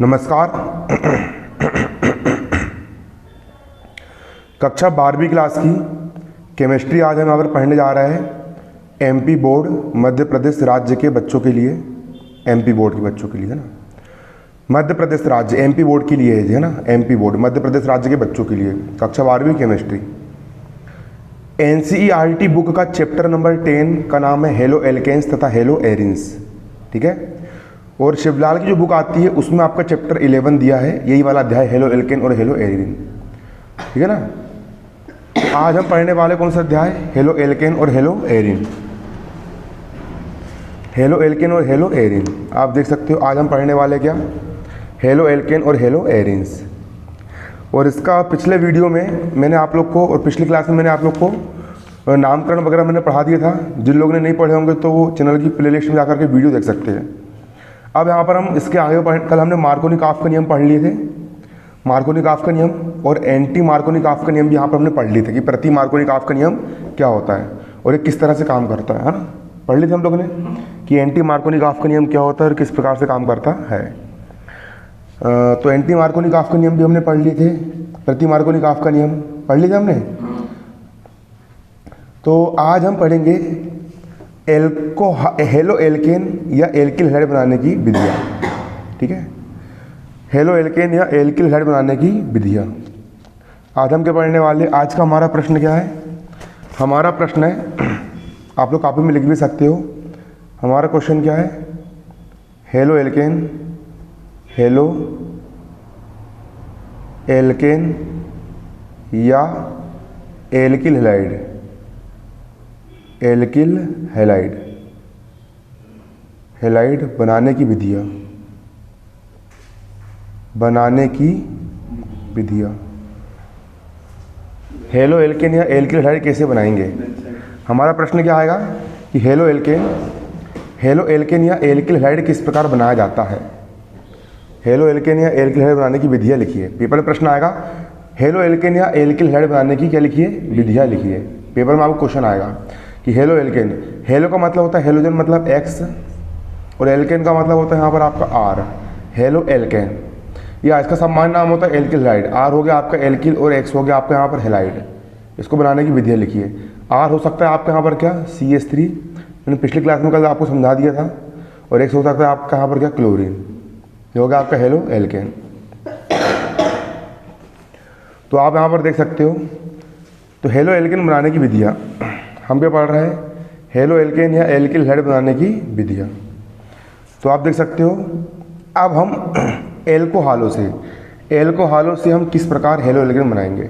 नमस्कार। कक्षा 12वीं क्लास की केमिस्ट्री आज हम यहाँ पर पढ़ने जा रहे हैं। एमपी बोर्ड मध्य प्रदेश राज्य के बच्चों के लिए, एमपी बोर्ड के बच्चों के लिए है ना, मध्य प्रदेश राज्य एमपी बोर्ड के लिए है ना, एमपी बोर्ड मध्य प्रदेश राज्य के बच्चों के लिए कक्षा 12वीं केमिस्ट्री। एनसीईआरटी बुक का चैप्टर नंबर 10 का नाम है हेलो एल्केन्स तथा हेलो एरिन्स, ठीक है। और शिवलाल की जो बुक आती है उसमें आपका चैप्टर 11 दिया है, यही वाला अध्याय हेलो एल्केन और हेलो एरिन, ठीक है ना। आज हम पढ़ने वाले कौन सा अध्याय? हेलो एल्केन और हेलो एरिन। हेलो एल्केन और हेलो एरिन आप देख सकते हो। आज हम पढ़ने वाले क्या? हेलो एल्केन और हेलो एरिन्स। और इसका पिछले वीडियो में मैंने आप लोग को, और पिछली क्लास में मैंने आप लोग को नामकरण वगैरह मैंने पढ़ा दिया था। जिन लोगों ने नहीं पढ़े होंगे तो वो चैनल की प्लेलिस्ट में जाकर के वीडियो देख सकते हैं। अब यहाँ पर हम इसके आगे कल हमने मार्कोनी-काफ का नियम पढ़ लिए थे, मार्कोनी-काफ का नियम, और एंटी मार्कोनी-काफ का नियम भी यहाँ पर हमने पढ़ लिए थे कि प्रति मार्कोनी-काफ का नियम क्या होता है और ये किस तरह से काम करता है ना। पढ़ लिए थे हम लोगों ने कि एंटी मार्कोनी-काफ का नियम क्या होता है और किस प्रकार से काम करता है। तो एंटी मार्कोनी-काफ का नियम भी हमने पढ़ लिए थे, प्रति मार्कोनी-काफ का नियम पढ़ लिए थे हमने। तो आज हम पढ़ेंगे हेलो एल्केन या एल्किल हैलाइड बनाने की विधियाँ, ठीक है। हेलो एल्केन या एल्किल हैलाइड बनाने की विधियाँ आज हम क्या पढ़ने वाले। आज का हमारा प्रश्न क्या है? हमारा प्रश्न है, आप लोग कॉपी में लिख भी सकते हो। हमारा क्वेश्चन क्या है? हेलो एल्केन, हेलो एल्केन या alkyl halide, alkyl halide, halide बनाने की विधियाँ, बनाने की विधियाँ। हेलो एल्केन या एल्किल हैलाइड कैसे बनाएंगे? हमारा प्रश्न क्या आएगा कि हेलो एल्केन या एल्किल हैलाइड किस प्रकार बनाया जाता है। हेलो एल्केन या एल्किल हैलाइड बनाने की विधियाँ लिखिए। पेपर में प्रश्न आएगा हेलो एल्केन या एल्किल हैलाइड बनाने की क्या लिखिए? विधियाँ लिखिए। पेपर में आपको क्वेश्चन आएगा कि हेलो एल्केन, हेलो का मतलब होता है हेलोजन मतलब X, और एल्केन का मतलब होता है यहाँ पर आपका R। हेलो एल्केन या इसका सामान्य नाम होता है एल्किल हैलाइड। R हो गया आपका एल्किल और X हो गया आपका यहाँ पर हैलाइड। इसको बनाने की विधियाँ लिखिए। R हो सकता है आपका यहाँ पर क्या? CH3, मैंने पिछली क्लास में कल आपको समझा दिया था। और X हो सकता है आपका यहाँ पर क्या? क्लोरीन। ये हो गया आपका हेलो एल्केन। तो आप यहाँ पर देख सकते हो। तो हेलो एल्केन बनाने की विधियाँ हम क्या पढ़ रहे हैं? हेलो एल्केन या एल्किल हैलाइड बनाने की विधियाँ। तो आप देख सकते हो। अब हम एल्कोहालों से हम किस प्रकार हेलो एल्केन बनाएंगे।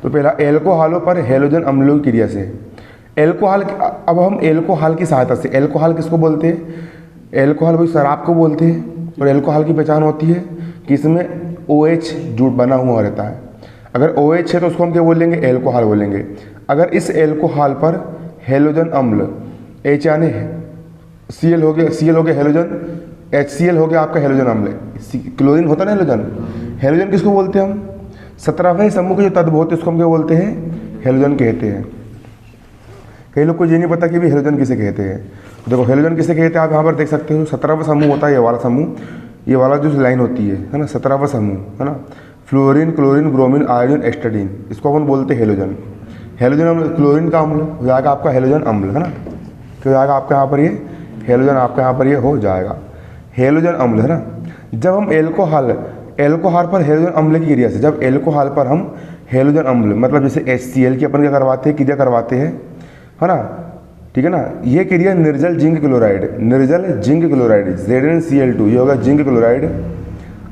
तो पहला एल्कोहालों पर हेलोजन अम्लों की क्रिया से एल्कोहल। अब हम एल्कोहल की सहायता से, एल्कोहल किसको बोलते हैं? एल्कोहल वही शराब को बोलते हैं। और एल्कोहल की पहचान होती है कि इसमें OH जुड़ बना हुआ रहता है। अगर OH है तो उसको हम क्या बोलेंगे? एल्कोहल बोलेंगे। अगर इस एल्कोहल पर हेलोजन अम्ल, H यानी Cl हो गया हेलोजन, HCl हो गया आपका हेलोजन अम्ल। क्लोरीन होता है ना हेलोजन। हेलोजन किसको बोलते हैं हम? 17वें समूह के जो तत्व होते हैं उसको हम क्या बोलते हैं? हेलोजन कहते हैं। कई लोग को ये नहीं पता कि भी हेलोजन किसे कहते हैं। देखो हेलोजन किसे कहते हैं आप यहाँ पर देख सकते हो। 17वां समूह होता है ये वाला समूह, ये वाला जो लाइन होती है ना, 17वां समूह है ना। फ्लोरीन, क्लोरीन, ब्रोमीन, आयोडीन, एस्टाडीन, इसको अपन बोलते हैं हेलोजन। हेलोजन अम्ल, क्लोरीन का अम्ल हो जाएगा आपका हेलोजन अम्ल, है ना। तो हो जाएगा आपका यहाँ पर ये हेलोजन, आपका यहाँ पर ये हो जाएगा हेलोजन अम्ल, है ना। जब हम एल्कोहल पर हेलोजन अम्ल की क्रिया से, जब एल्कोहल पर हम हेलोजन अम्ल मतलब जैसे HCl की अपन क्या करवाते हैं? क्रिया करवाते हैं, है ना, ठीक है ना। ये क्रिया निर्जल जिंक क्लोराइड, ZnCl2, ये होगा जिंक क्लोराइड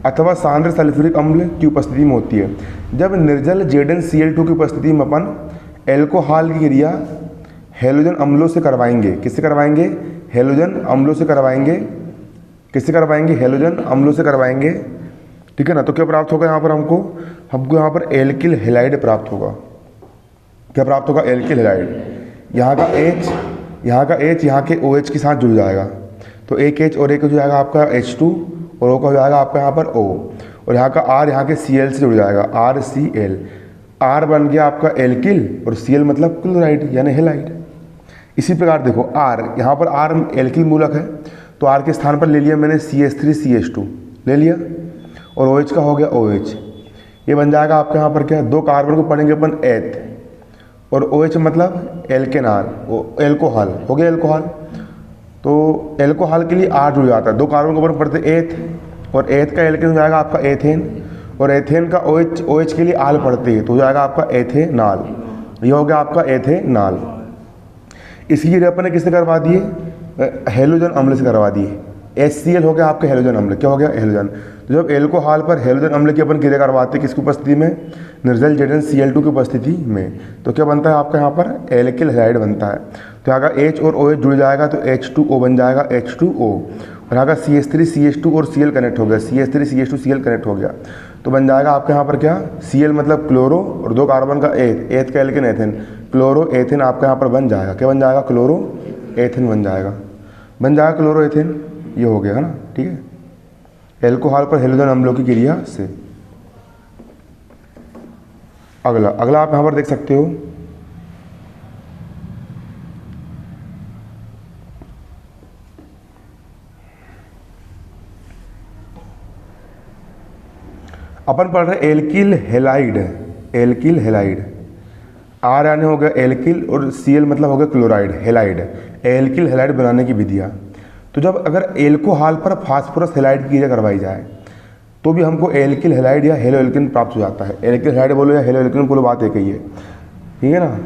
अथवा सांद्र सल्फ्यूरिक अम्ल की उपस्थिति में होती है। जब निर्जल ZnCl2 की उपस्थिति में अपन एल्कोहल की क्रिया हेलोजन अम्लों से करवाएंगे। किससे करवाएंगे? हेलोजन अम्लों से करवाएंगे। किससे करवाएंगे? हेलोजन अम्लों से करवाएंगे, ठीक है ना। तो क्या प्राप्त होगा यहाँ पर हमको यहाँ पर एल्किल हैलाइड प्राप्त होगा। क्या प्राप्त होगा? Alkyl halide. यहाँ का H यहाँ के OH के साथ जुड़ जाएगा। तो एक H और एक हो जाएगा आपका H2 और O का हो जाएगा आपका यहाँ पर O, और यहाँ का R यहाँ के Cl से जुड़ जाएगा, RCl। R बन गया आपका एल्किल और Cl मतलब क्लोराइड यानी हैलाइड। इसी प्रकार देखो आर, यहाँ पर आर एल्किल मूलक है तो आर के स्थान पर ले लिया मैंने CH3CH2 ले लिया, और OH का हो गया OH। ये बन जाएगा आपके यहाँ पर क्या, दो कार्बन को पढ़ेंगे अपन एथ, और OH मतलब एल्केनॉल, एल्कोहल हो गया एल्कोहल। तो एल्कोहल के लिए R जुड़ जाता है, दो कार्बन को अपन पढ़ते एथ, और एथ का एल्केन हो जाएगा आपका एथेन, और एथेन का OH के लिए आल पढ़ते हैं तो हो जाएगा आपका एथेनॉल। ये हो गया आपका एथेनॉल। इसकी जगह अपन ने किससे करवा दिए, हेलोजन अम्ल से करवा दिए। HCl हो गया आपका हेलोजन अम्ल, क्या हो गया हेलोजन। तो जब एल्कोहल पर हेलोजन अम्ल की अपन क्रिया करवाते हैं किसकी उपस्थिति में, निर्जल Zn Cl2 की उपस्थिति में, तो क्या बनता है आपका यहाँ पर एल्किल हैलाइड बनता है। तो यहाँ का H और OH जुड़ जाएगा तो H2O बन जाएगा H2O, और यहाँ का CH3CH2 और Cl कनेक्ट हो गया, CH3CH2 Cl कनेक्ट हो गया तो बन जाएगा आपके यहाँ पर क्या, Cl मतलब क्लोरो और दो कार्बन का एथ का एल्केन एथेन, क्लोरो एथेन आपका यहाँ पर बन जाएगा, क्या बन जाएगा क्लोरो एथेन बन जाएगा क्लोरो एथेन। ये हो गया है ना, ठीक है, एल्कोहल पर हेलोजन अम्लों की क्रिया से। अगला आप यहाँ पर देख सकते हो, अपन पढ़ रहे alkyl halide, alkyl halide, R यानी हो गया एल्किल और Cl मतलब हो गया क्लोराइड, हेलाइड, एल्किल हेलाइड बनाने की विधियाँ। तो जब अगर एल्कोहल पर फास्फोरस हेलाइड की क्रिया करवाई जाए तो भी हमको एल्किल हेलाइड या हेलो एल्केन प्राप्त हो जाता है। एल्किल हेलाइड बोलो या हेलो एल्केन बोलो, बात एक ही है, ठीक है ना।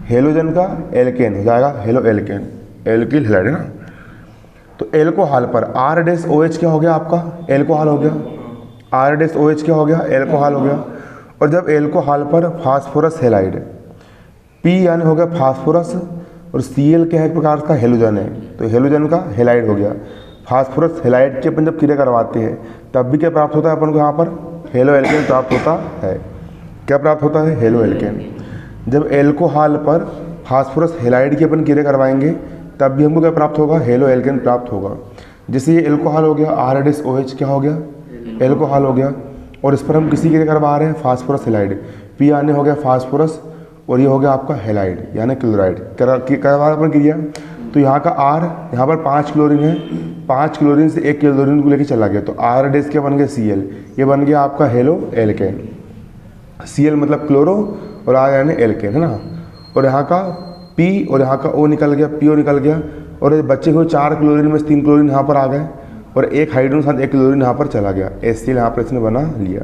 हेलोजन का एल्केन हो जाएगा हेलो एल्केन, एल्किल हेलाइड है ना। तो एल्कोहल पर R-OH क्या हो गया आपका, एल्कोहल हो गया, R-OH क्या हो गया, एल्कोहल हो गया। और जब एल्कोहल पर फास्फोरस हेलाइड, P यानी हो गया फास्फोरस, और Cl क्या है, एक प्रकार का हेलोजन है, तो हेलोजन का हेलाइड हो गया। फास्फोरस हेलाइड की अपन जब क्रिया करवाते हैं तब भी क्या प्राप्त होता है अपन को, यहाँ पर हेलो एल्केन प्राप्त होता है। क्या प्राप्त होता है, हेलो एल्केन। जब एल्कोहल पर फास्फोरस हेलाइड की अपन क्रिया करवाएंगे तब भी हमको क्या प्राप्त होगा, हेलो एल्केन प्राप्त होगा। जैसे ये एल्कोहल हो गया, R-OH क्या हो गया, एल्कोहल हो गया, और इस पर हम किसी क्रिया करवा रहे हैं फास्फोरस हेलाइड, P यानी हो गया फास्फोरस, और ये हो गया आपका हेलाइड यानी क्लोराइड, करवा अपन क्रिया। तो यहाँ का R, यहाँ पर 5 क्लोरीन है, 5 क्लोरीन से 1 क्लोरीन को लेके चला गया तो R- क्या बन गया Cl, ये बन गया आपका हेलो एल्केन। Cl मतलब क्लोरो और R यानी एल्केन है ना। और यहाँ का P और यहाँ का O निकल गया, PO निकल गया, और बच्चे हुए 4 क्लोरीन में से 3 क्लोरीन यहाँ पर आ गए, और एक हाइड्रोजन साथ 1 क्लोरीन यहाँ पर चला गया, HCl यहाँ पर इसने बना लिया।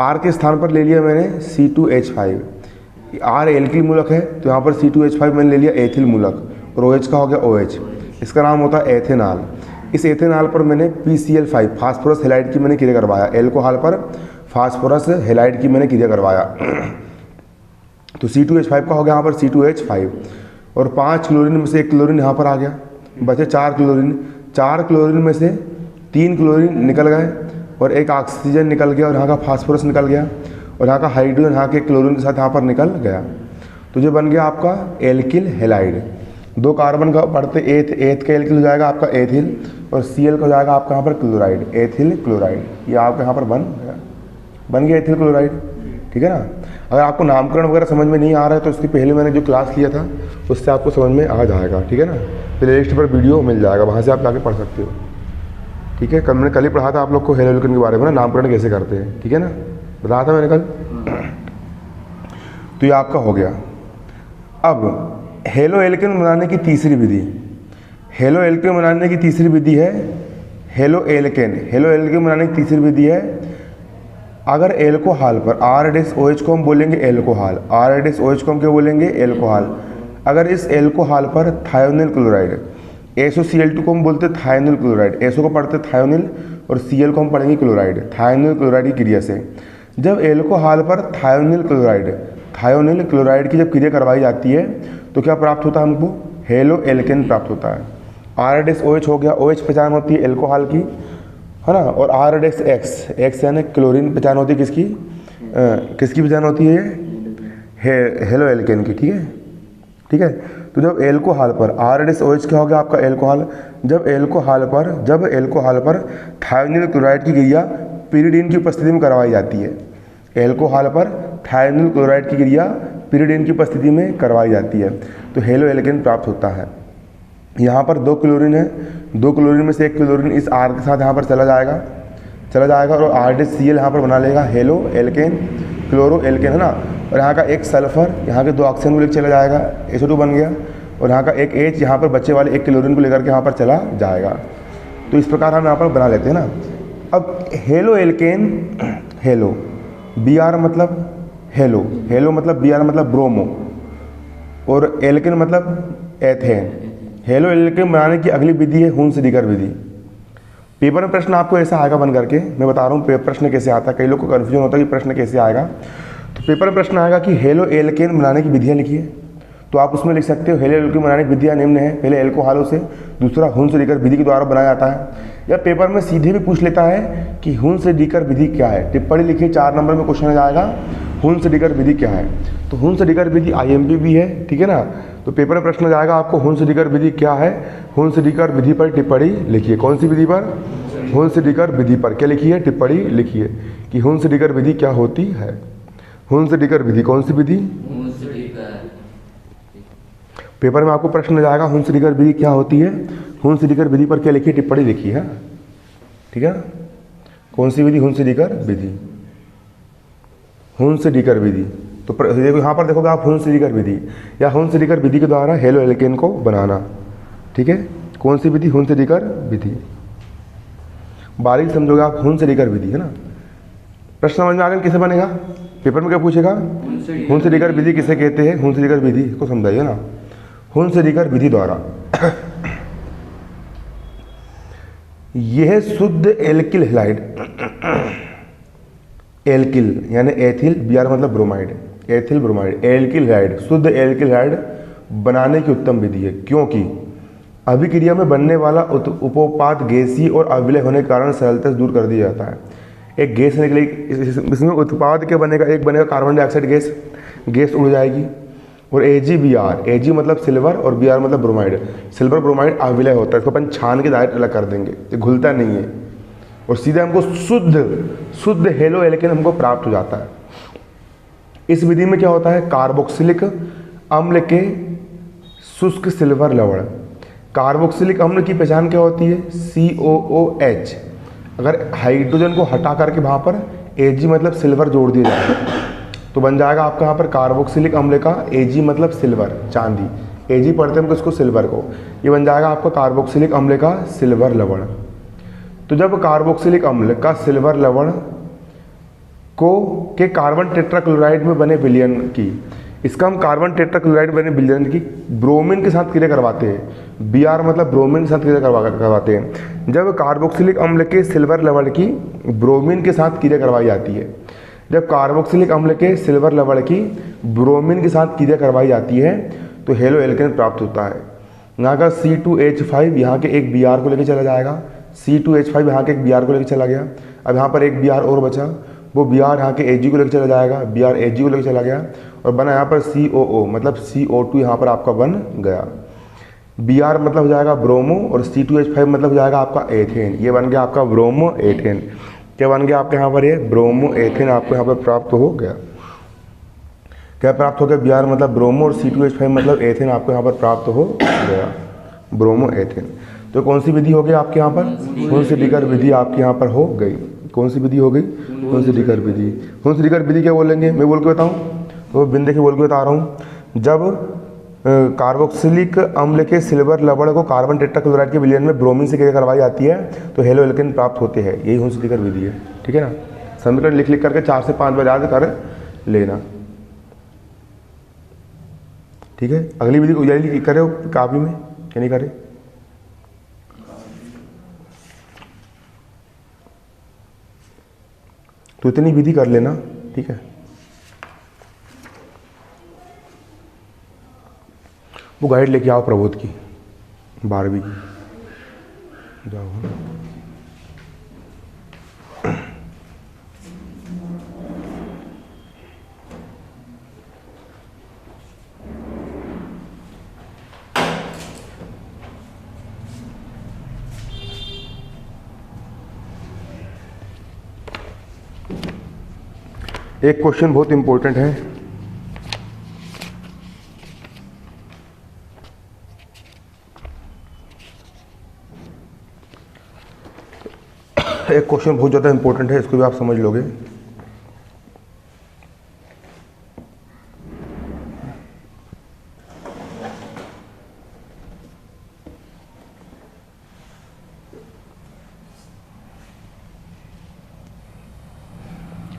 R के स्थान पर ले लिया मैंने C2H5, R एल्किल मूलक है तो यहाँ पर C2H5 मैंने ले लिया एथिल मूलक, और OH का हो गया OH, इसका नाम होता है एथेनॉल। इस एथेनॉल पर मैंने PCl5 फास्फोरस हेलाइड की मैंने क्रिया करवाया, एल्कोहल पर फास्फोरस हेलाइड की मैंने क्रिया करवाया तो C2H5 का हो गया यहाँ पर C2H5, और 5 क्लोरीन में से 1 क्लोरीन यहाँ पर आ गया, बचे 4 क्लोरीन। 4 क्लोरीन में से 3 क्लोरीन निकल गए और 1 ऑक्सीजन निकल गया, और यहाँ का फास्फोरस निकल गया, और यहाँ का हाइड्रोजन यहाँ के क्लोरीन के साथ यहाँ पर निकल गया। तो जो बन गया आपका एल्किल हेलाइड। 2 कार्बन का पढ़ते एथ का एल्किल हो जाएगा आपका एथिल, और Cl का हो जाएगा आपका यहाँ पर क्लोराइड, एथिल क्लोराइड। ये आपका यहाँ पर बन गया एथिल क्लोराइड, ठीक है ना। अगर आपको नामकरण वगैरह समझ में नहीं आ रहा है तो उसके पहले मैंने जो क्लास लिया था उससे आपको समझ में आ जाएगा, ठीक है ना। प्लेलिस्ट पर वीडियो मिल जाएगा, वहाँ से आप जाके पढ़ सकते हो, ठीक है। मैंने कल ही पढ़ा था आप लोग को हेलो एल्केन के बारे में ना, नामकरण कैसे करते हैं, ठीक है ना, बताया था मैंने कल। तो ये आपका हो गया। अब हेलो एल्केन बनाने की तीसरी विधि, हेलो एल्केन बनाने की तीसरी विधि है हेलो एल्केन। हेलो एल्केन बनाने की तीसरी विधि है, अगर एल्कोहल पर R-OH को हम बोलेंगे एल्कोहल, R-OH को हम क्या बोलेंगे एल्कोहल। अगर इस एल्कोहल पर थायोनिल क्लोराइड, SOCl2 को हम बोलते हैं थायोनिल क्लोराइड, SO को पढ़ते थायोनिल और Cl को हम पढ़ेंगे क्लोराइड, थायोनिल क्लोराइड की क्रिया से। जब एल्कोहल पर थायोनिल क्लोराइड की जब क्रिया करवाई जाती है तो क्या प्राप्त होता है हमको, हेलो एल्केन प्राप्त होता है। R-OH हो गया, OH पहचान होती है एल्कोहल की, है ना, और R-X यानी क्लोरीन पहचान होती है किसकी, किसकी पहचान होती है, हेलो एल्केन की, ठीक है। तो जब एल्कोहल पर R-OH क्या हो गया आपका एल्कोहल, जब एल्कोहल पर थायोनिल क्लोराइड की क्रिया पिरिडीन की उपस्थिति में करवाई जाती है, एल्कोहल पर थायोनिल क्लोराइड की क्रिया पीरियडिन की उपस्थिति में करवाई जाती है। तो हेलो एल्केन प्राप्त होता है। यहाँ पर 2 क्लोरीन है, 2 क्लोरीन में से 1 क्लोरीन इस R के साथ यहाँ पर चला जाएगा और RDCl यहाँ पर बना लेगा हेलो एल्केन क्लोरो एल्केन, है ना। और यहाँ का एक सल्फर, यहाँ के 2 ऑक्सीजन को लेकर चला जाएगा, SO2 बन गया। और यहाँ का एक H यहाँ पर बच्चे वाले 1 क्लोरीन को लेकर के यहाँ पर चला जाएगा। तो इस प्रकार हम यहाँ पर बना लेते हैं ना। अब हेलो एल्केन, हेलो Br मतलब हेलो मतलब Br मतलब ब्रोमो, और एल्केन मतलब एथेन। हेलो एल्केन बनाने की अगली विधि है हुन-सीडेकर विधि। पेपर में प्रश्न आपको ऐसा आएगा बन करके, मैं बता रहा हूँ प्रश्न कैसे आता है, कई लोग को कन्फ्यूजन होता है कि प्रश्न कैसे आएगा। तो पेपर में प्रश्न आएगा कि हेलो एल्केन बनाने की विधियाँ लिखिए, तो आप उसमें लिख सकते हो हेलो एल्केन बनाने की विधियाँ निम्न है, पहले एल्कोहलों से, दूसरा हुन-सीडेकर विधि के द्वारा बनाया जाता है। या पेपर में सीधे भी पूछ लेता है कि हुन-सीडेकर विधि क्या है, टिप्पणी लिखिए, 4 नंबर में क्वेश्चन आ जाएगा हुन-सीडेकर विधि क्या है। तो हुन-सीडेकर विधि IMP भी है, ठीक है ना। तो पेपर में प्रश्न जाएगा आपको हुन-सीडेकर विधि क्या है, हुन-सीडेकर विधि पर टिप्पणी लिखिए। कौन सी विधि पर? हुन-सीडेकर विधि पर क्या लिखिए? टिप्पणी लिखिए कि हुन-सीडेकर विधि क्या होती है। हुन-सीडेकर विधि कौन सी विधि? पेपर में आपको प्रश्न जाएगा हुन-सीडेकर विधि क्या होती है, हुन-सीडेकर विधि पर क्या लिखिए? टिप्पणी लिखिए, है ठीक है। कौन सी विधि? हुन-सीडेकर विधि, हुन-सीडेकर विधि। तो देखो यहाँ पर देखोगे आप हुन-सीडेकर विधि या हुन-सीडेकर विधि के द्वारा हेलो एल्केन को बनाना, ठीक है। कौन सी विधि? हुन-सीडेकर विधि। बारीक समझोगे आप, हुन-सीडेकर विधि, है ना। प्रश्न समझ में आ गया कैसे बनेगा? पेपर में क्या पूछेगा? हुन-सीडेकर विधि किसे कहते हैं, हुन-सीडेकर विधि को समझाइए ना। हुन-सीडेकर विधि द्वारा यह शुद्ध एल्किल हैलाइड, एल्किल यानी एथिल, Br मतलब bromide, ethyl bromide, alkyl halide, शुद्ध एल्किल हैलाइड बनाने की उत्तम विधि है, क्योंकि अभिक्रिया में बनने वाला उपोत्पाद गैसीय और अविलय होने के कारण सरलता से दूर कर दिया जाता है। एक गैस निकलेगी, इसमें उत्पाद क्या बनेगा? एक बनेगा कार्बन डाइऑक्साइड गैस, गैस उड़ जाएगी। और AgBr, Ag मतलब सिल्वर और Br मतलब ब्रोमाइड, सिल्वर ब्रोमाइड अविलय होता है, इसको अपन छान के डायरेक्ट अलग कर देंगे, ये घुलता नहीं है और सीधे हमको शुद्ध हेलो एल्केन हमको प्राप्त हो जाता है। इस विधि में क्या होता है? कार्बोक्सिलिक अम्ल के शुष्क सिल्वर लवण। कार्बोक्सिलिक अम्ल की पहचान क्या होती है? COOH। अगर हाइड्रोजन को हटा करके वहाँ पर Ag मतलब सिल्वर जोड़ दिया जाए तो बन जाएगा आपका यहाँ पर कार्बोक्सिलिक अम्ल का Ag मतलब सिल्वर, चांदी, Ag पढ़ते हैं इसको सिल्वर को, ये बन जाएगा आपका कार्बोक्सिलिक अम्ल का सिल्वर लवण। तो जब कार्बोक्सिलिक अम्ल का सिल्वर लवण को के कार्बन टेट्राक्लोराइड में बने विलयन की, इसका हम कार्बन टेट्राक्लोराइड बने विलयन की ब्रोमीन के साथ क्रिया करवाते हैं, Br मतलब ब्रोमीन के साथ क्रिया करवाते हैं। जब कार्बोक्सिलिक अम्ल के सिल्वर लवण की ब्रोमीन के साथ क्रिया करवाई जाती है, जब कार्बोक्सिलिक अम्ल के सिल्वर लवण की ब्रोमीन के साथ क्रिया करवाई जाती है तो हेलो एल्केन प्राप्त होता है। यहाँ का C2H5 यहाँ के एक Br को लेकर चला जाएगा, C2H5 यहाँ के एक Br को लेकर चला गया। अब यहाँ पर एक Br और बचा, वो Br यहाँ के Ag को लेकर चला जाएगा, Br Ag को लेकर चला गया और बना यहाँ पर COO मतलब CO2 यहाँ पर आपका बन गया। Br मतलब हो जाएगा ब्रोमो और C2H5 मतलब हो जाएगा आपका एथेन, ये बन गया आपका ब्रोमो एथेन। क्या बन गया आपके यहाँ पर? ये ब्रोमो एथेन आपको यहाँ पर प्राप्त हो गया। क्या प्राप्त हो गया? Br मतलब ब्रोमो और C2H5 मतलब एथेन आपको यहाँ पर प्राप्त हो गया, ब्रोमो एथेन। तो कौन सी विधि हो गई आपके यहाँ पर? हुन-सीडेकर विधि आपके यहाँ पर हो गई। कौन सी विधि हो गई? हुन-सीडेकर विधि। हुन-सीडेकर विधि क्या बोलेंगे? मैं बोल के बताऊँ तो बिन देखे बोल के बता रहा हूँ। जब कार्बोक्सिलिक अम्ल के सिल्वर लवण को कार्बन टेट्राक्लोराइड के विलयन में ब्रोमीन से क्रिया करवाई जाती है तो हेलो एल्केन प्राप्त होते हैं, यही हुन-सीडेकर विधि है, ठीक है ना। समीकरण लिख करके 4 से 5 बार याद कर लेना, ठीक है। अगली विधि को याद करे हो कापी में क्या नहीं करे? तो इतनी विधि कर लेना, ठीक है। वो गाइड लेके आओ प्रबोध की 12वीं की, जाओ। एक क्वेश्चन बहुत इंपॉर्टेंट है, एक क्वेश्चन बहुत ज़्यादा इंपॉर्टेंट है, इसको भी आप समझ लोगे।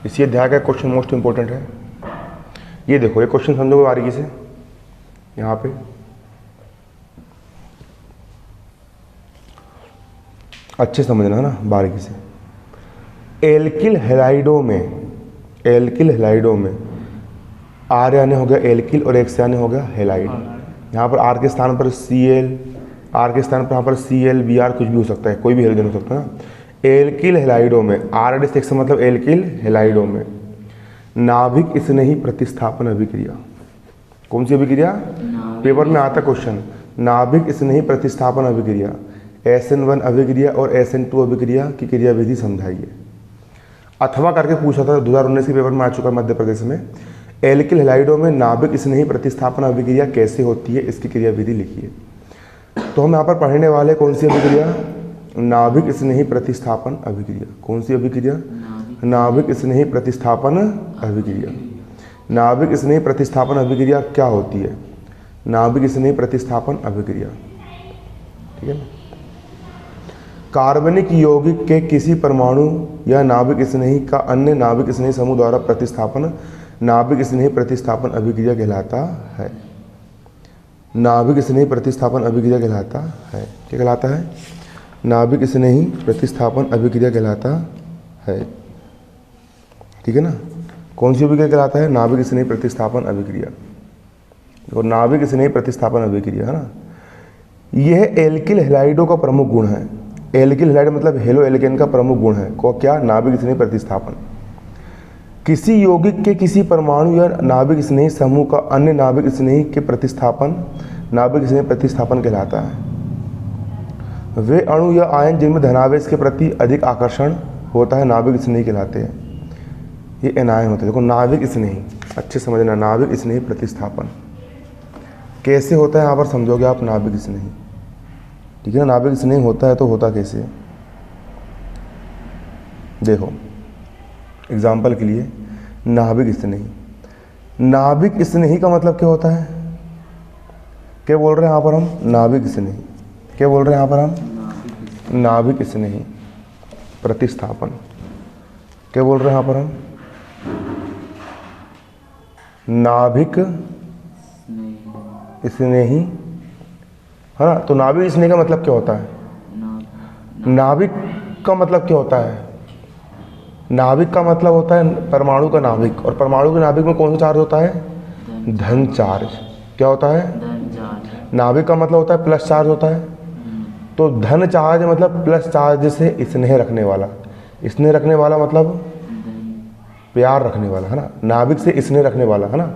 इसी अध्याय का क्वेश्चन मोस्ट इंपॉर्टेंट है। ये देखो, ये क्वेश्चन समझोगे बारीकी से, यहाँ पे अच्छे समझना है ना बारीकी से। एल्किल हैलाइडों में आर यानी हो गया एल्किल और एक्स यानी हो गया हैलाइड। यहाँ पर आर के स्थान पर Cl, आर के स्थान पर यहाँ पर Cl Br कुछ भी हो सकता है, कोई भी हेलोजन हो सकता है ना। एल्किल हैलाइडों में आर से मतलब एल्किल हैलाइडों में नाभिक स्नेही प्रतिस्थापन अभिक्रिया। कौन सी अभिक्रिया? पेपर में आता क्वेश्चन, नाभिक स्नेही प्रतिस्थापन अभिक्रिया SN1 अभिक्रिया और SN2 अभिक्रिया की क्रिया विधि समझाइए। अथवा करके पूछा था 2019 के पेपर में, आ चुका मध्य प्रदेश में। एल्किल हैलाइडों में नाभिक स्नेही प्रतिस्थापन अभिक्रिया कैसे होती है, इसकी क्रिया विधि लिखिए। तो हम यहाँ पर पढ़ने वाले कौन सी अभिक्रिया? नाभिक स्नेही प्रतिस्थापन अभिक्रिया। कौन सी अभिक्रिया? नाभिक स्नेही प्रतिस्थापन अभिक्रिया। नाभिक स्नेही प्रतिस्थापन अभिक्रिया क्या होती है? नाभिक स्नेही प्रतिस्थापन अभिक्रिया, ठीक है ना। कार्बनिक यौगिक के किसी परमाणु या नाभिक स्नेही का अन्य नाभिक स्नेही समूह द्वारा प्रतिस्थापन नाभिक स्नेही प्रतिस्थापन अभिक्रिया कहलाता है। नाभिक स्नेही प्रतिस्थापन अभिक्रिया कहलाता है। क्या कहलाता है? नाभिक स्नेही प्रतिस्थापन अभिक्रिया कहलाता है, ठीक है ना। कौन सी अभिक्रिया कहलाता है? नाभिक स्नेही प्रतिस्थापन अभिक्रिया। और नाभिक स्नेही प्रतिस्थापन अभिक्रिया है ना, यह एल्किल हैलाइडों का प्रमुख गुण है। एल्किल हैलाइड मतलब हेलो एल्केन का प्रमुख गुण है को क्या? नाभिक स्नेही प्रतिस्थापन। किसी यौगिक के किसी परमाणु या नाभिक स्नेही समूह का अन्य नाभिक स्नेही के प्रतिस्थापन नाभिक स्नेही प्रतिस्थापन कहलाता है। वे अणु या आयन जिनमें धनावेश के प्रति अधिक आकर्षण होता है नाभिक स्नेही कहलाते हैं। ये एनायन होते हैं। देखो, नाभिक स्नेही अच्छे समझना, नाभिक स्नेही प्रतिस्थापन कैसे होता है यहाँ पर समझोगे आप। नाभिक स्नेही, ठीक है ना। नाभिक स्नेही होता है तो होता कैसे? देखो एग्जाम्पल के लिए, नाभिक स्नेही। नाभिक स्नेही का मतलब क्या होता है? क्या बोल रहे हैं यहाँ पर हम? नाभिक स्नेही। क्या बोल रहे हैं यहाँ पर हम? नाभिक स्नेही प्रतिस्थापन। क्या बोल रहे हैं यहाँ पर हम? नाभिक स्नेही, है ना। तो नाभिक स्नेही का मतलब क्या होता है? नाभिक का मतलब क्या होता है? नाभिक का मतलब होता है परमाणु का नाभिक, और परमाणु के नाभिक में कौन सा चार्ज होता है? धन चार्ज। क्या होता है? धन चार्ज। नाभिक का मतलब होता है प्लस चार्ज होता है। तो धन चार्ज मतलब प्लस चार्ज से स्नेह रखने वाला। स्नेह रखने वाला मतलब प्यार रखने वाला, है ना। नाभिक से स्नेह रखने वाला, है ना।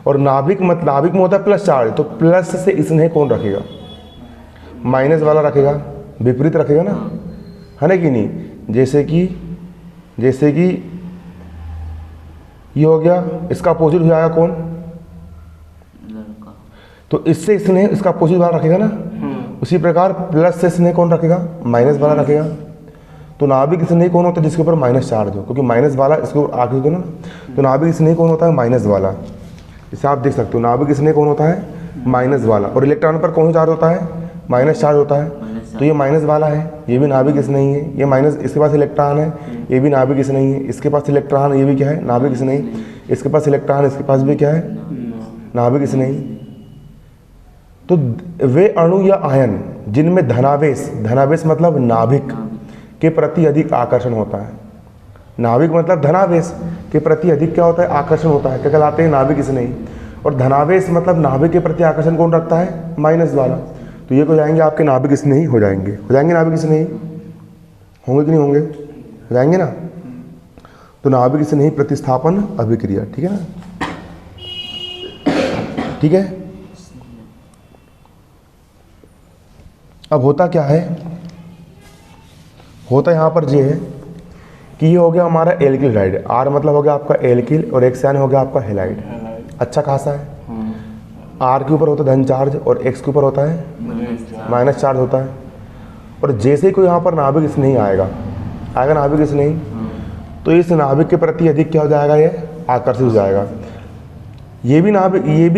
और नाभिक मतलब नाभिक में होता है प्लस चार्ज, तो प्लस से स्नेह कौन रखेगा? माइनस वाला रखेगा, विपरीत रखेगा ना, है ना कि नहीं। जैसे कि ये हो गया, इसका अपोजिट हो जाएगा कौन? लड़का। तो इससे स्नेह इसका अपोजिट वाला रखेगा ना। उसी प्रकार प्लस से स्नेह कौन रखेगा? माइनस वाला रखेगा। तो नाभिक स्नेह कौन होता है? जिसके ऊपर माइनस चार्ज हो, क्योंकि माइनस वाला इसके ऊपर आगे दो ना। तो नाभिक स्नेह कौन होता है? माइनस वाला। इसे आप देख सकते हो, नाभिक स्नेह कौन होता है? माइनस वाला। और इलेक्ट्रॉन पर कौन सा चार्ज होता है? माइनस चार्ज होता है। तो ये माइनस वाला है, ये भी नाभिक स्नेही है। ये माइनस, इसके पास इलेक्ट्रॉन है, ये भी नाभिक स्नेही है। इसके पास इलेक्ट्रॉन, ये भी क्या है? नाभिक स्नेही। इसके पास इलेक्ट्रॉन, इसके पास भी क्या है? नाभिक स्नेही। तो वे अणु या आयन जिनमें धनावेश मतलब नाभिक के प्रति अधिक आकर्षण होता है। नाभिक मतलब धनावेश के प्रति अधिक क्या होता है? आकर्षण होता है। क्या कहलाते हैं? नाभिक स्नेही। और धनावेश मतलब नाभिक के प्रति आकर्षण कौन रखता है? माइनस वाला। तो ये हो जाएंगे आपके नाभिक स्नेही हो जाएंगे नाभिक स्नेही होंगे कि नहीं होंगे? हो जाएंगे ना। तो नाभिक स्नेही प्रतिस्थापन अभिक्रिया, ठीक है ना। ठीक है। अब होता क्या है? होता यहाँ पर ये है कि ये हो गया हमारा एल्किल हैलाइड। आर मतलब हो गया आपका एल्किल और एक्स यानी हो गया आपका हैलाइड। अच्छा खासा है। आर के ऊपर होता है धन चार्ज और एक्स के ऊपर होता है माइनस चार्ज होता है। और जैसे ही कोई यहाँ पर नाभिक स्नेही आएगा, आएगा नाभिक स्नेही। तो इस नाभिक के प्रति अधिक क्या हो जाएगा, ये आकर्षित हो जाएगा। ये भी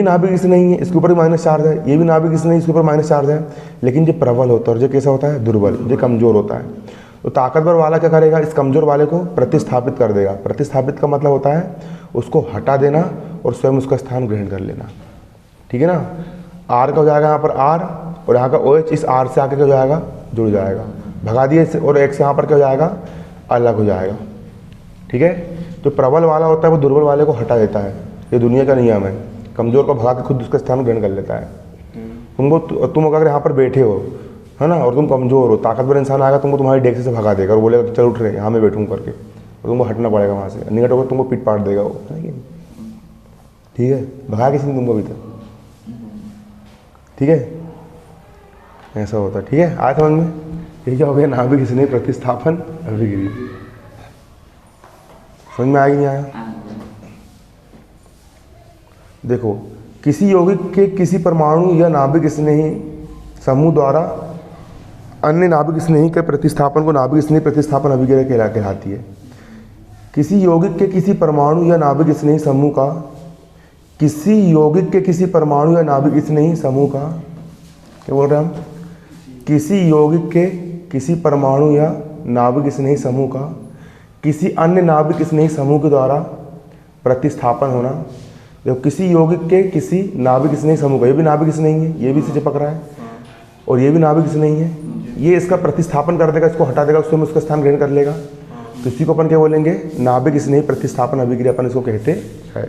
नाभिक स्नेही है, इसके ऊपर भी माइनस चार्ज है, ये भी नाभिक स्नेही, इसके ऊपर माइनस चार्ज है, लेकिन ये प्रबल होता है और जो कैसा होता है, दुर्बल, ये कमजोर होता है। तो ताकतवर वाला क्या करेगा, इस कमजोर वाले को प्रतिस्थापित कर देगा। प्रतिस्थापित का मतलब होता है उसको हटा देना और स्वयं उसका स्थान ग्रहण कर लेना, ठीक है ना। आर का हो जाएगा यहाँ पर आर, और यहाँ का OH इस आर से आके क्या हो जाएगा, जुड़ जाएगा, भगा दिए इससे, और एक्स यहाँ पर क्या हो जाएगा, अलग हो जाएगा, ठीक है। जो प्रबल वाला होता है वो दुर्बल वाले को हटा देता है, ये दुनिया का नियम है। कमजोर को भगा के खुद उसका स्थान ग्रहण कर लेता है। तुम अगर यहाँ पर बैठे हो, है ना, और तुम कमजोर हो, ताकतवर इंसान आएगा तुमको तुम्हारी डेस्क से भगा देगा और बोलेगा चल उठ रहे यहाँ मैं बैठूँ करके, और तुमको हटना पड़ेगा वहाँ से, निकट होकर तुमको पीट पाट देगा वो, ठीक है। भगा किसी ने तुमको अभी तक, ठीक है, ऐसा होता है, ठीक है। आया समझ में, ये क्या हो गया, नाभिक स्नेही प्रतिस्थापन अभिक्रिया। समझ में आया कि नहीं आया। देखो, किसी यौगिक के किसी परमाणु या नाभिक स्नेही समूह द्वारा अन्य नाभिक स्नेही के प्रतिस्थापन को नाभिक स्नेही प्रतिस्थापन अभिक्रिया कहलाती है। किसी यौगिक के किसी परमाणु या नाभिक स्नेही समूह का, किसी यौगिक के किसी परमाणु या नाभिक स्नेही समूह का, क्या बोल रहे हैं हम, किसी यौगिक के किसी परमाणु या नाभिक स्नेही समूह का किसी अन्य नाभिक स्नेही समूह के द्वारा प्रतिस्थापन होना। देखो, किसी यौगिक के किसी नाभिक स्नेही समूह का, ये भी नाभिक स्नेही है, ये भी इसे चिपक रहा है, और ये भी नाभिक स्नेही है, ये इसका प्रतिस्थापन कर देगा, इसको हटा देगा, उसमें उसका स्थान ग्रहण कर लेगा। तो इसी को अपन क्या बोलेंगे, नाभिक स्नेही प्रतिस्थापन अभिक्रिया अपन इसको कहते हैं।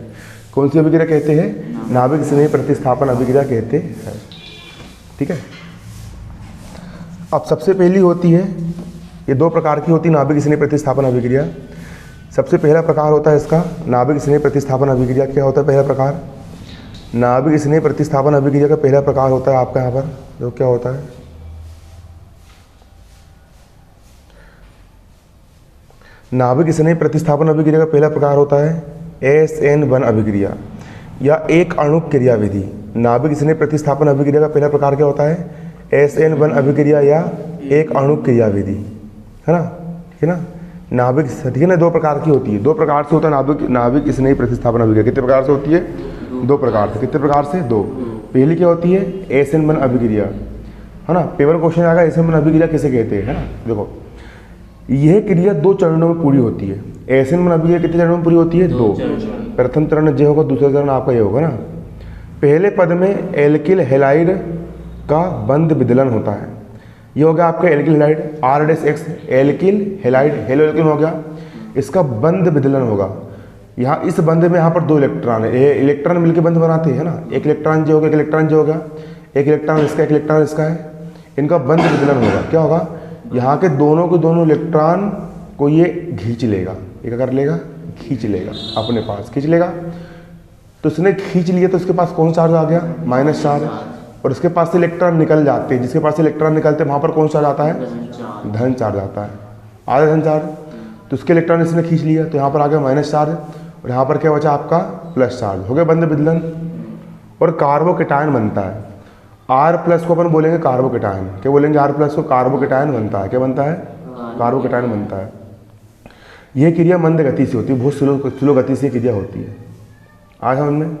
कौन सी अभिक्रिया कहते हैं, नाभिक स्नेही प्रतिस्थापन अभिक्रिया कहते हैं, ठीक है। अब सबसे पहली होती है, ये दो प्रकार की होती है नाभिक स्नेही प्रतिस्थापन अभिक्रिया। सबसे पहला प्रकार होता है इसका नाभिक स्नेही प्रतिस्थापन अभिक्रिया। क्या होता है पहला प्रकार, नाभिक स्नेही प्रतिस्थापन अभिक्रिया का पहला प्रकार होता है आपका यहाँ पर, जो क्या होता है, नाभिक स्नेही प्रतिस्थापन अभिक्रिया का पहला प्रकार होता है SN1 अभिक्रिया या एक अणु क्रिया विधि। नाभिक स्नेही प्रतिस्थापन अभिक्रिया का पहला प्रकार क्या होता है, SN1 अभिक्रिया या एक अणु क्रिया विधि, है ना, ठीक है ना। नाभिक, ठीक है ना, दो प्रकार की होती है, दो प्रकार से होता है नाभिक स्नेही प्रतिस्थापन अभिक्रिया। कितने प्रकार से होती है, दो प्रकार से। कितने प्रकार से, दो। पहली क्या होती है, SN1 अभिक्रिया, है ना। पेपर क्वेश्चन आएगा SN1 अभिक्रिया किसे कहते हैं, है ना। देखो, यह क्रिया दो चरणों में पूरी होती है। SN1 अभिक्रिया कितने चरणों में पूरी होती है, दो। प्रथम चरण ये होगा, दूसरा चरण आपका ये होगा ना। पहले पद में एल्किल हैलाइड का बंध विदलन होता है, ये हो गया आपका alkyl halide R-X, alkyl halide, hello alkyl हो गया, इसका बंध विदलन होगा। यहाँ इस बंध में यहाँ पर दो इलेक्ट्रॉन है, ये इलेक्ट्रॉन मिलकर बंध बनाते हैं ना, एक इलेक्ट्रॉन जो हो गया, एक इलेक्ट्रॉन जो हो गया, एक इलेक्ट्रॉन इसका, एक इलेक्ट्रॉन इसका है, इनका बंध विदलन होगा। क्या होगा, यहाँ के दोनों इलेक्ट्रॉन को ये खींच लेगा, ये क्या कर लेगा, खींच लेगा, अपने पास खींच लेगा। तो इसने खींच लिया तो उसके पास कौन चार्ज आ गया, माइनस चार्ज, और उसके पास से इलेक्ट्रॉन निकल जाते हैं, जिसके पास से इलेक्ट्रॉन निकलते हैं वहाँ पर कौन चार्ज आता है, धन चार्ज आता है, आधा धन चार्ज। तो उसके इलेक्ट्रॉन इसने खींच लिया तो यहाँ पर आ गया माइनस चार्ज, और यहाँ पर क्या बचा आपका प्लस चार्ज, हो गया बंध विदलन, और कार्बोकेटायन बनता है। R+ को अपन बोलेंगे कार्बोकेटायन, क्या बोलेंगे, R+ को कार्बोकेटायन बनता है। क्या बनता है, कार्बोकेटायन बनता है। यह क्रिया मंद गति से होती है, बहुत स्लो गति से क्रिया होती है। आज समझ में,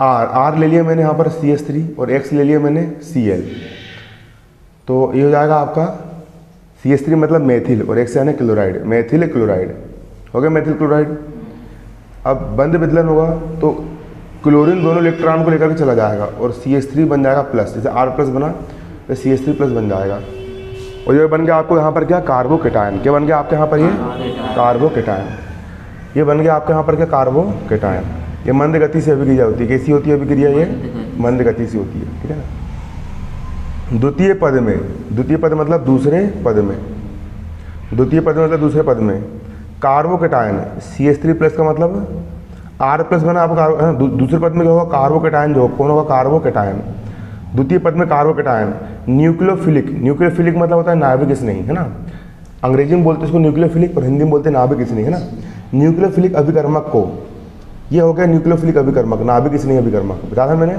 R ले लिया मैंने यहाँ पर CH3 और X ले लिया मैंने Cl, तो ये हो जाएगा आपका CH3 मतलब मेथिल और X यानी क्लोराइड, मेथिल क्लोराइड हो गया, मेथिल क्लोराइड। अब बंध विदलन होगा तो क्लोरीन दोनों इलेक्ट्रॉन को लेकर के चला जाएगा और CH3 बन जाएगा प्लस, जैसे R+ बना तो CH3+ बन जाएगा, और ये बन गया आपको यहाँ पर क्या, कार्बोकेटायन। क्या बन गया आपके यहाँ पर, ये कार्बोकेटायन, ये बन गया आपके यहाँ पर क्या, कार्बोकेटायन। ये मंद गति से अभिक्रिया होती है। कैसी होती है अभिक्रिया, ये मंद गति से होती है, ठीक है ना। द्वितीय पद में, द्वितीय पद मतलब दूसरे पद में, द्वितीय पद मतलब दूसरे पद में कार्बोकेटायन CH3+ का मतलब R+ बना आपका, दूसरे पद में क्या होगा, कार्बोकेटायन जो कौन होगा, कार्बोकेटायन। द्वितीय पद में कार्बोकेटायन न्यूक्लियोफिलिक, न्यूक्लियोफिलिक मतलब होता है नाभिक स्नेही, है ना। अंग्रेजी में बोलते हैं इसको न्यूक्लियोफिलिक और हिंदी में बोलते हैं नाभिक स्नेही, है ना। न्यूक्लियोफिलिक अभिकर्मक को, ये हो गया न्यूक्लियोफिलिक अभिकर्मक, नाभिक स्नेही अभिकर्मक, बताया था मैंने।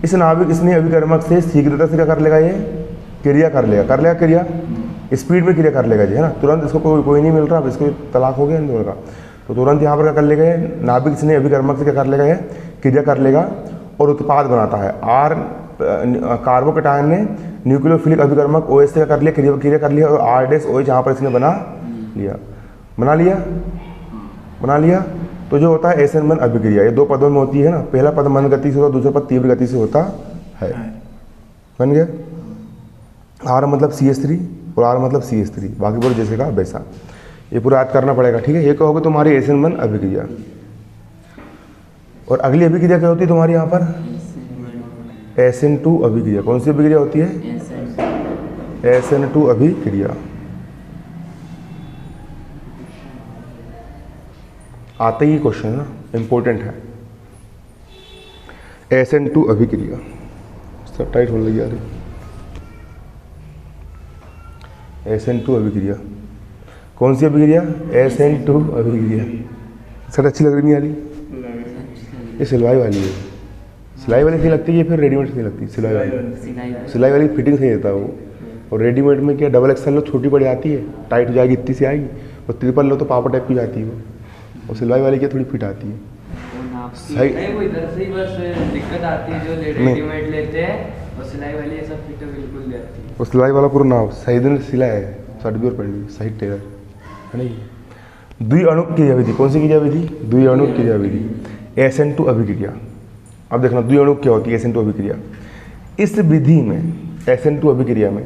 इस नाभिक स्नेही अभिकर्मक से शीघ्रता से क्या कर लेगा, ये क्रिया कर लेगा, क्रिया स्पीड में क्रिया कर लेगा जी, है ना। तुरंत इसको कोई नहीं मिल रहा, अब इसको तलाक हो गया इन दोनों का, तो तुरंत यहाँ पर क्या कर लेगा ये, नाभिक स्नेह अभिकर्मक से क्या कर लेगा ये, क्रिया कर लेगा और उत्पाद बनाता है। आर कार्बोकेटायन ने न्यूक्लियोफिलिक अभिकर्मक OH से क्या कर लिया, क्रिया कर लिया, और R-OH यहाँ पर इसने बना लिया। तो जो होता है SN1 अभिक्रिया, ये 2 पदों में होती है ना। पहला पद मंद गति से होता है, दूसरा पद तीव्र गति से होता है। बन गया। R मतलब CH3 और R मतलब CH3, बाकी पूरा जैसे का वैसा, ये पूरा याद करना पड़ेगा, ठीक है। ये कहोगे तुम्हारी SN1 अभिक्रिया। और अगली अभिक्रिया क्या होती है तुम्हारी यहाँ पर, SN2 अभिक्रिया। कौन सी अभिक्रिया होती है, SN2 अभिक्रिया। आते ही क्वेश्चन है ना, इम्पोर्टेंट है। SN2 अभिक्रिया, सब टाइट होने लगी यार। SN2 अभिक्रिया, कौन सी अभिक्रिया, SN2 अभिक्रिया। सर अच्छी लग रही नहीं आ रही, ये सिलवाई वाली है। सिलाई वाली सही लगती है, फिर रेडीमेड सही लगती है। सिलाई वाली फिटिंग सही देता है वो, और रेडीमेड में क्या डबल एक्सल लो छोटी पड़ जाती है, टाइट हो जाएगी, इतनी सी आएगी, और ट्रिपल लो तो पापा टाइप की जाती है वो, और सिलवाई वाली क्या थोड़ी फिट आती है। सही नहीं, वो इधर से ही बस दिक्कत आती है, जो रेडीमेड लेते हैं और सिलाई वाली ये सब फिट बिल्कुल जाती है। और सिलाई वाला पूरा नाम सही दिन सिला है, सर्टिफिकेट पड़ गई, सही टेलर है नहीं। द्विअणुक क्रिया विधि, कौन सी क्रिया विधि, द्विअणुक क्रिया विधि, SN2 अभिक्रिया। अब देखना द्विअणुक क्या होती है, SN2 अभिक्रिया। इस विधि में, SN2 अभिक्रिया में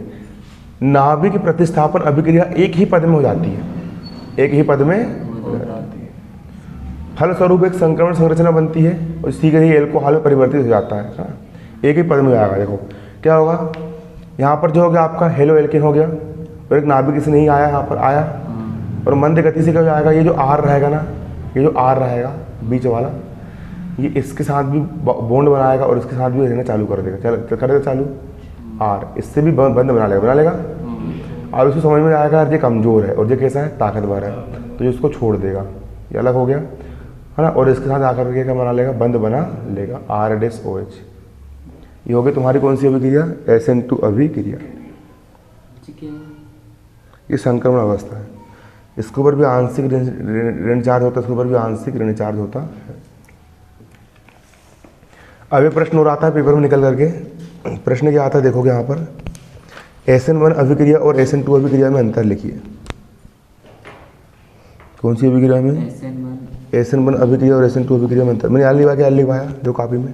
नाभिक प्रतिस्थापन अभिक्रिया एक ही पद में हो जाती है, एक ही पद में हो जाती है। फलस्वरूप एक संक्रमण संरचना बनती है और शीघ्र ही एल्कोहल में परिवर्तित हो जाता है, हाँ? एक ही पद में आएगा। देखो क्या होगा, यहाँ पर जो हो गया आपका हेलो एल्केन हो गया, और एक नाभिक से नहीं आया, यहाँ पर आया, और मंद गति से क्या आएगा, ये जो R रहेगा ना, ये जो R रहेगा बीच वाला, ये इसके साथ भी बॉन्ड बनाएगा और इसके साथ भी रहना चालू कर देगा, करेगा चालू R, इससे भी बंद बना लेगा। और उसको समझ में आएगा ये कमज़ोर है और ये कैसा है, ताकतवर है, तो ये उसको छोड़ देगा, ये अलग हो गया, है ना। और इसके साथ आकर के क्या बना लेगा, बंद बना लेगा, R-OH। ये हो गई तुम्हारी कौन सी अभिक्रिया, SN2 अभिक्रिया। ये संक्रमण अवस्था है, इसके ऊपर भी आंशिक ऋण चार्ज होता है, इसके ऊपर भी आंशिक ऋण चार्ज होता है। अब ये प्रश्न हो रहा था पेपर में निकल करके, प्रश्न क्या आता है देखोगे यहाँ पर, SN1 अभिक्रिया और SN2 अभिक्रिया में अंतर लिखिए। कौन सी अभिक्रिया में, SN1 अभिक्रिया और SN2 अभिक्रिया में अंतर। मैंने याद लिखा, क्या याद लिखवाया जो कॉपी में,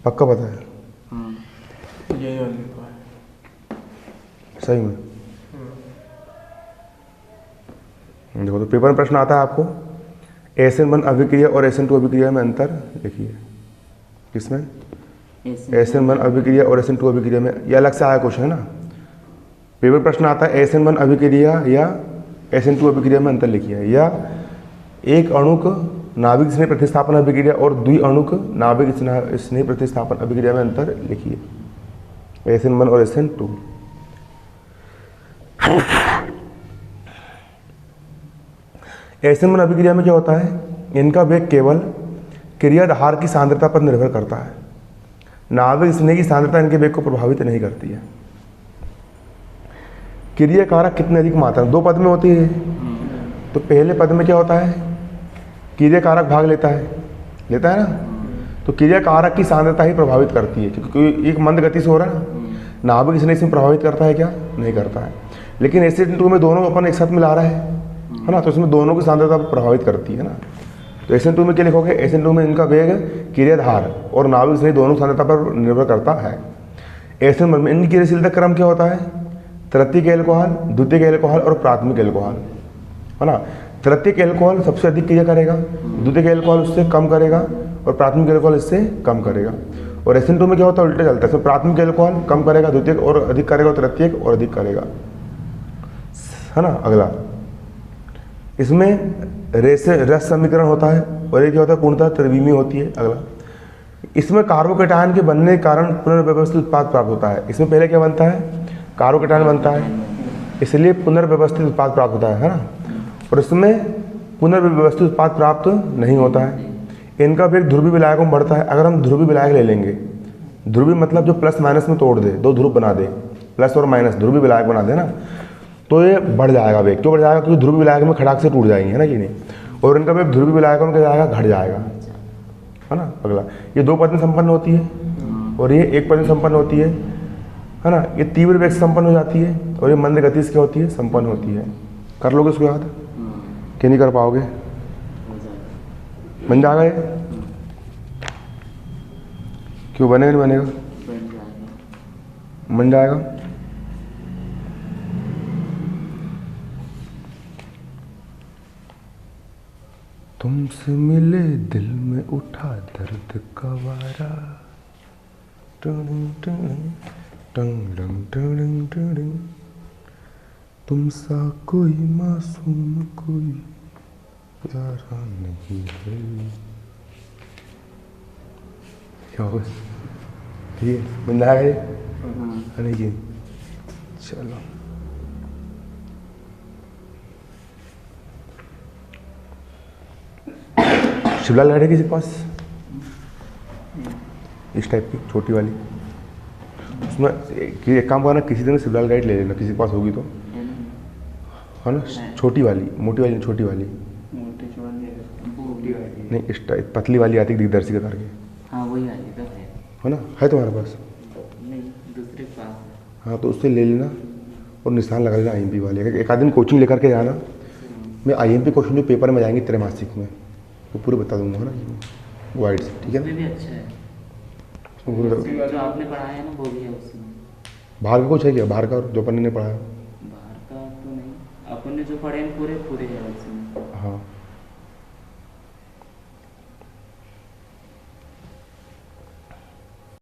पक्का पता है, सही में। देखो तो पेपर में प्रश्न आता है आपको, SN1 अभिक्रिया और SN2 अभिक्रिया में अंतर लिखिए। किसमें, SN1 अभिक्रिया और SN2 अभिक्रिया में, ये अलग से आया क्वेश्चन है ना। पेपर प्रश्न आता है SN1 अभिक्रिया या SN2 अभिक्रिया में अंतर लिखिए, या एक अणुक नाभिक स्नेह प्रतिस्थापन अभिक्रिया और द्विअणुक नाभिक स्नेह प्रतिस्थापन अभिक्रिया में अंतर लिखिए, SN1 और SN2। SN1 अभिक्रिया में क्या होता है, इनका वेग केवल क्रियाधार की सांद्रता पर निर्भर करता है, नाभिक स्नेह की सांद्रता इनके वेग को प्रभावित नहीं करती है। क्रिया कारक कितने अधिक मात्रा में, 2 पद में होती है, तो पहले पद में क्या होता है, क्रिया कारक भाग लेता है ना, तो क्रिया कारक की सांद्रता ही प्रभावित करती है, क्योंकि एक मंद गति से हो रहा है ना, नाभिक स्नेह इसमें प्रभावित करता है क्या, नहीं करता है। लेकिन SN2 में दोनों अपन एक साथ मिला रहा है ना, तो इसमें दोनों की सांद्रता प्रभावित करती है ना। तो SN2 में क्या लिखोगे, SN2 में इनका वेग क्रियाधार और नाभिक स्नेह दोनों सांद्रता पर निर्भर करता है। SN1 में इनकी क्रियाशीलता क्रम क्या होता है, तृतीयक एल्कोहल, द्वितीयक एल्कोहल और प्राथमिक एल्कोहल, है ना। तृतीयक एल्कोहल सबसे अधिक क्रिया करेगा, द्वितीयक एल्कोहल उससे कम करेगा और प्राथमिक एल्कोहल इससे कम करेगा। और SN2 में क्या होता है, उल्टा चलता है, इसमें प्राथमिक एल्कोहल कम करेगा, द्वितीयक और अधिक करेगा, और तृतीयक और अधिक करेगा, है ना। अगला इसमें रस समीकरण होता है, और एक क्या होता है, पूर्णतः त्रिविमीय होती है। अगला इसमें कार्बोकेटायन के बनने के कारण पुनर्व्यवस्थित उत्पाद प्राप्त होता है। इसमें पहले क्या बनता है, कार्बोकेटायन बनता है, इसलिए पुनर्व्यवस्थित उत्पाद प्राप्त होता है ना। और इसमें पुनर्व्यवस्थित उत्पाद प्राप्त नहीं होता है। इनका वेग ध्रुवीय विलायकों में बढ़ता है। अगर हम ध्रुवीय विलायक ले लेंगे, ध्रुवीय मतलब जो प्लस माइनस में तोड़ दे, 2 ध्रुव बना दे, प्लस और माइनस ध्रुवीय विलायक बना देना, तो ये बढ़ जाएगा वेग। क्यों बढ़ जाएगा? क्योंकि ध्रुवीय विलायक में खड़ाक से टूट जाएंगे, है ना कि नहीं, और इनका वेग ध्रुवीय विलायकों में क्या जाएगा, घट जाएगा, है ना। अगला, ये 2 पद में संपन्न होती है और ये 1 पद में संपन्न होती है ना। ये तीव्र वेग से संपन्न हो जाती है और ये मंद गति से क्या होती है, संपन्न होती है। कर लोगे इसको याद कि नहीं कर पाओगे? बन जाएगा ये? क्यों बनेगा नहीं बनेगा? बन जाएगा। तुमसे मिले दिल में उठा दर्द का वारा, टंग टंग टंग टंग टंग टंग, तुम सा कोई मासूम कोई प्यारा नहीं है। क्या हो, ठीक है, बन जाएगा ये? नहीं जी, चलो। शिवलाल लाइट है किसी के पास इस टाइप की छोटी वाली? उसमें एक काम करना, किसी दिन शिवलाल लाइट ले लेना, किसी के पास होगी तो, है ना। छोटी वाली, मोटी वाली, छोटी वाली नहीं, इस टाइप पतली वाली आती है दिग्दर्शी के तार के। हाँ वही वाली तो है ना, है तुम्हारे पास? नहीं, दूसरे के पास है। हाँ तो उससे ले लेना और निशान लगा लेना IMP वाले। एक आध दिन कोचिंग लेकर के जाना, मैं IMP क्वेश्चन जो पेपर में जाएंगे त्रैमासिक में वो पूरे बता दूंगा, है ना, वाइड से, ठीक है। उसमें भी अच्छा है, जो आपने पढ़ाया है ना वो भी है उसमें। बाहर का कुछ है क्या? बाहर का जो अपन ने पढ़ाया? बाहर का तो नहीं, अपन ने जो पढ़े हैं पूरे पूरे है उसमें।